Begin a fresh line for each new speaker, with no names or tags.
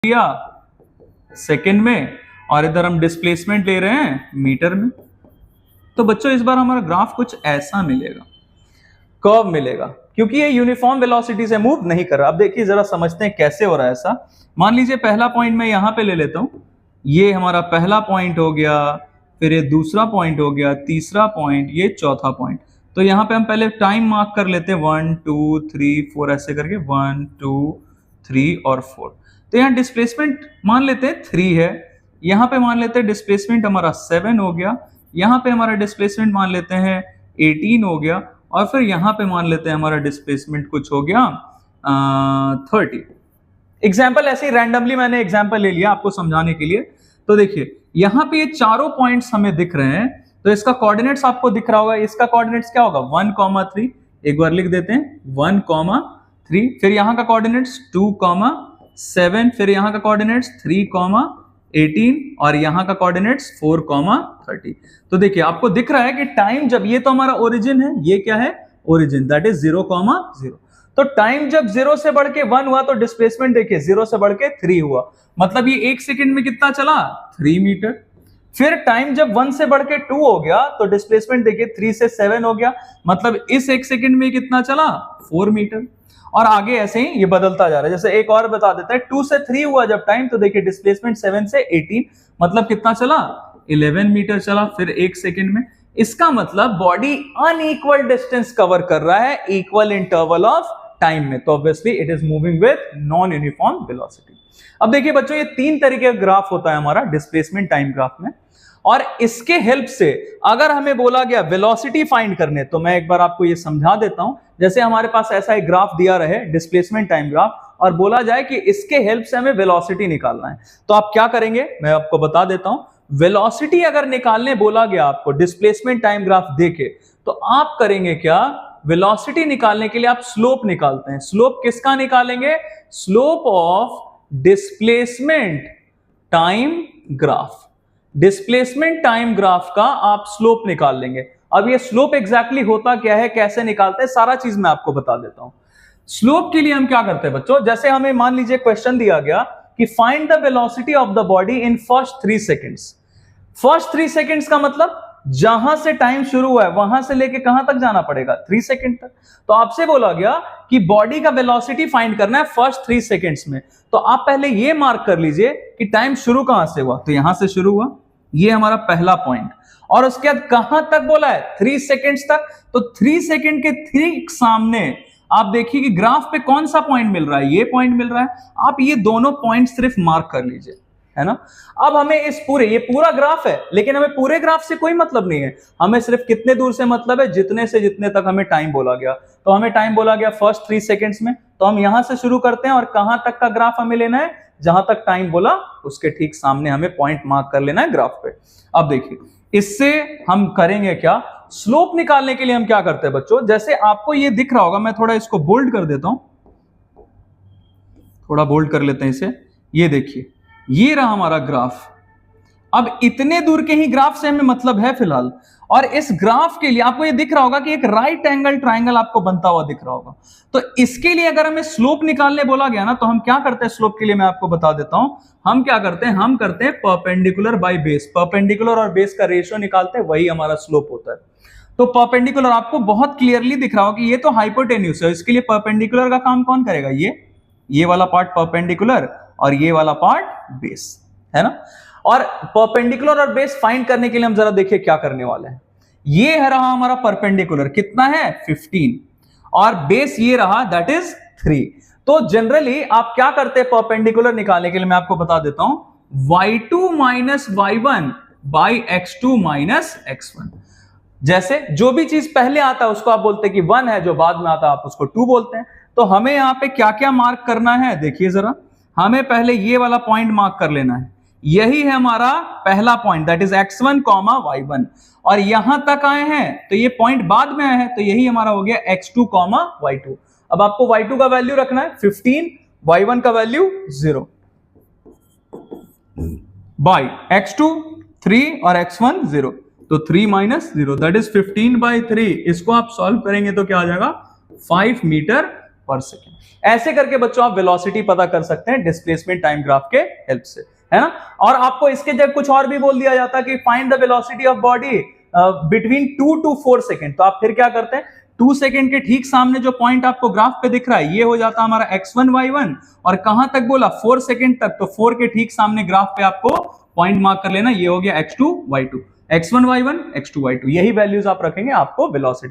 लिया सेकंड में और इधर हम डिस्प्लेसमेंट ले रहे हैं मीटर में। तो बच्चों इस बार हमारा ग्राफ कुछ ऐसा मिलेगा, कर्व मिलेगा, क्योंकि ये यूनिफॉर्म वेलोसिटी से मूव नहीं कर रहा। अब देखिए जरा समझते हैं कैसे हो रहा है ऐसा। मान लीजिए पहला पॉइंट मैं यहां पे ले लेता हूं, ये हमारा पहला पॉइंट हो गया, फिर ये दूसरा पॉइंट हो गया, तीसरा पॉइंट, ये चौथा पॉइंट। तो यहां पे हम पहले टाइम मार्क कर लेते हैं 1 2 3 4 ऐसे करके 1 2 3 और 4। तो यहाँ डिस्प्लेसमेंट मान लेते हैं 3 है, यहाँ पे मान लेते हैं डिस्प्लेसमेंट हमारा 7 हो गया, यहाँ पे हमारा डिस्प्लेसमेंट मान लेते हैं 18 हो गया, और फिर यहाँ पे मान लेते हैं हमारा डिस्प्लेसमेंट कुछ हो गया 30। एग्जाम्पल ऐसे ही रैंडमली मैंने एग्जाम्पल ले लिया आपको समझाने के लिए। तो देखिए यहाँ पे ये चारों पॉइंट्स हमें दिख रहे हैं, तो इसका कोऑर्डिनेट्स आपको दिख रहा होगा। इसका कोऑर्डिनेट्स क्या होगा 1, 3। एक बार लिख देते हैं 1, 3। फिर यहाँ का कोऑर्डिनेट्स 2, 7। फिर यहाँ का कोऑर्डिनेट्स 3, 18 और यहाँ का कोऑर्डिनेट्स 4, 30। तो देखिए आपको दिख रहा है कि टाइम जब, ये तो हमारा ओरिजिन है, ये क्या है ओरिजिन, दैट इज 0, 0। तो टाइम जब 0 से बढ़ के 1 हुआ तो डिस्प्लेसमेंट देखिए 0 से बढ़ के 3 हुआ, मतलब ये 1 सेकंड में कितना चला 3 मीटर। फिर टाइम जब 1 से बढ़ के 2 हो गया तो डिस्प्लेसमेंट देखिए 3 से 7 हो गया, मतलब इस 1 सेकंड में कितना चला 4 मीटर। और आगे ऐसे ही ये बदलता जा रहा है। जैसे एक और बता देता है, 2 से 3 हुआ जब टाइम, तो देखिए डिस्प्लेसमेंट 7 से 18, मतलब कितना चला 11 मीटर चला फिर 1 सेकंड में। इसका मतलब बॉडी अनइक्वल डिस्टेंस कवर कर रहा है इक्वल इंटरवल ऑफ टाइम में, तो obviously it is moving with non uniform velocity. अब देखिए बच्चों ये 3 तरीके का ग्राफ होता है हमारा डिस्प्लेसमेंट टाइम ग्राफ में, और इसके हेल्प से अगर हमें बोला गया वेलोसिटी फाइंड करने, तो मैं एक बार आपको ये समझा देता हूं। जैसे हमारे पास ऐसा एक ग्राफ दिया रहे डिस्प्लेसमेंट टाइम ग्राफ, और बोला जाए कि इसके हेल्प से हमें वेलोसिटी निकालना है, तो आप क्या करेंगे मैं आपको बता देता हूं। वेलोसिटी अगर निकालने बोला गया आपको डिस्प्लेसमेंट टाइम ग्राफ देके, तो आप करेंगे क्या, वेलोसिटी निकालने के लिए आप स्लोप निकालते हैं। स्लोप किसका निकालेंगे, slope of displacement time graph. Displacement time graph का आप स्लोप निकाल लेंगे। अब ये स्लोप एग्जैक्टली होता क्या है, कैसे निकालते हैं, सारा चीज मैं आपको बता देता हूं। स्लोप के लिए हम क्या करते हैं बच्चों, जैसे हमें मान लीजिए क्वेश्चन दिया गया कि find the velocity of the body in first 3 seconds. First 3 seconds का मतलब जहां से टाइम शुरू हुआ है वहां से लेके कहां तक जाना पड़ेगा 3 सेकेंड तक। तो आपसे बोला गया कि बॉडी का वेलोसिटी फाइंड करना है फर्स्ट 3 सेकेंड्स में, तो आप पहले ये मार्क कर लीजिए कि टाइम शुरू कहां से हुआ, तो यहां से शुरू हुआ, ये हमारा पहला पॉइंट, और उसके बाद कहां तक बोला है 3 सेकेंड्स तक। तो 3 सेकेंड के ठीक सामने आप देखिए कि ग्राफ पे कौन सा पॉइंट मिल रहा है, ये पॉइंट मिल रहा है। आप ये दोनों पॉइंट सिर्फ मार्क कर लीजिए, है ना। अब हमें इस पूरे, ये पूरा ग्राफ है, लेकिन हमें पूरे ग्राफ से कोई मतलब नहीं है, हमें सिर्फ कितने दूर से मतलब है, जितने से जितने तक हमें टाइम बोला गया। तो हमें टाइम बोला गया फर्स्ट 3 सेकेंड्स में, तो हम यहां से शुरू करते हैं और कहां तक का ग्राफ हमें लेना है, जहां तक टाइम बोला उसके ठीक सामने हमें पॉइंट मार्क कर लेना है ग्राफ पे। अब देखिए इससे हम करेंगे क्या, स्लोप निकालने के लिए हम क्या करते हैं बच्चों, जैसे आपको ये दिख रहा होगा, मैं थोड़ा इसको बोल्ड कर देता हूं, थोड़ा बोल्ड कर लेते हैं इसे। ये देखिए ये रहा हमारा ग्राफ। अब इतने दूर के ही ग्राफ से हमें मतलब है फिलहाल, और इस ग्राफ के लिए आपको ये दिख रहा होगा कि एक राइट एंगल ट्राइंगल आपको बनता हुआ दिख रहा होगा। तो इसके लिए अगर हमें स्लोप निकालने बोला गया ना, तो हम क्या करते हैं स्लोप के लिए, मैं आपको बता देता हूं। हम क्या करते हैं, हम करते हैं परपेंडिकुलर बाय बेस। परपेंडिकुलर और बेस का रेशियो निकालते हैं, वही हमारा स्लोप होता है। तो परपेंडिकुलर आपको बहुत क्लियरली दिख रहा होगा कि ये तो हाइपोटेन्यूज है, इसके लिए परपेंडिकुलर का काम कौन करेगा, ये वाला पार्ट परपेंडिकुलर और ये वाला पार्ट बेस, है ना। और परपेंडिकुलर और बेस फाइंड करने के लिए हम जरा देखिए क्या करने वाले हैं। ये है रहा हमारा परपेंडिकुलर, कितना है 15, और बेस ये रहा दैट इज 3। तो जनरली आप क्या करते हैं परपेंडिकुलर निकालने के लिए, मैं आपको बता देता हूं, y2 minus y1 by x2 minus x1। जैसे जो भी चीज पहले आता है उसको आप बोलते हैं कि 1 है, जो बाद में आता है आप उसको 2 बोलते हैं। तो हमें यहां पे क्या क्या मार्क करना है, देखिए जरा, हमें पहले ये वाला पॉइंट मार्क कर लेना है, यही है हमारा पहला point, that is x1, y1, और यहां तक आए हैं तो ये पॉइंट बाद में आए हैं, तो यही हमारा हो गया x2, y2। अब आपको y2 का वैल्यू रखना है 15, y1 का वैल्यू 0, बाई x2 3 और x1 0, तो 3 माइनस 0 दैट इज 15/3। इसको आप सॉल्व करेंगे तो क्या आ जाएगा 5 मीटर पर सेकेंड। ऐसे करके बच्चों आप वेलोसिटी पता कर सकते हैं डिस्प्लेसमेंट टाइम ग्राफ के हेल्प से, है ना। और आपको इसके जगह कुछ और भी बोल दिया जाता कि find the velocity of body between 2 to 4 second, तो आप फिर क्या करते हैं, 2 सेकेंड के ठीक सामने जो पॉइंट आपको ग्राफ पे दिख रहा है ये हो जाता हमारा x1 y1, और कहां तक बोला 4 सेकेंड तक, तो 4 के ठीक सामने ग्राफ पे आपको पॉइंट मार्क कर लेना, ये हो गया x2 y2, x1 y1 x2 y2, यही वैल्यूज आप रखेंगे आपको वेलोसिटी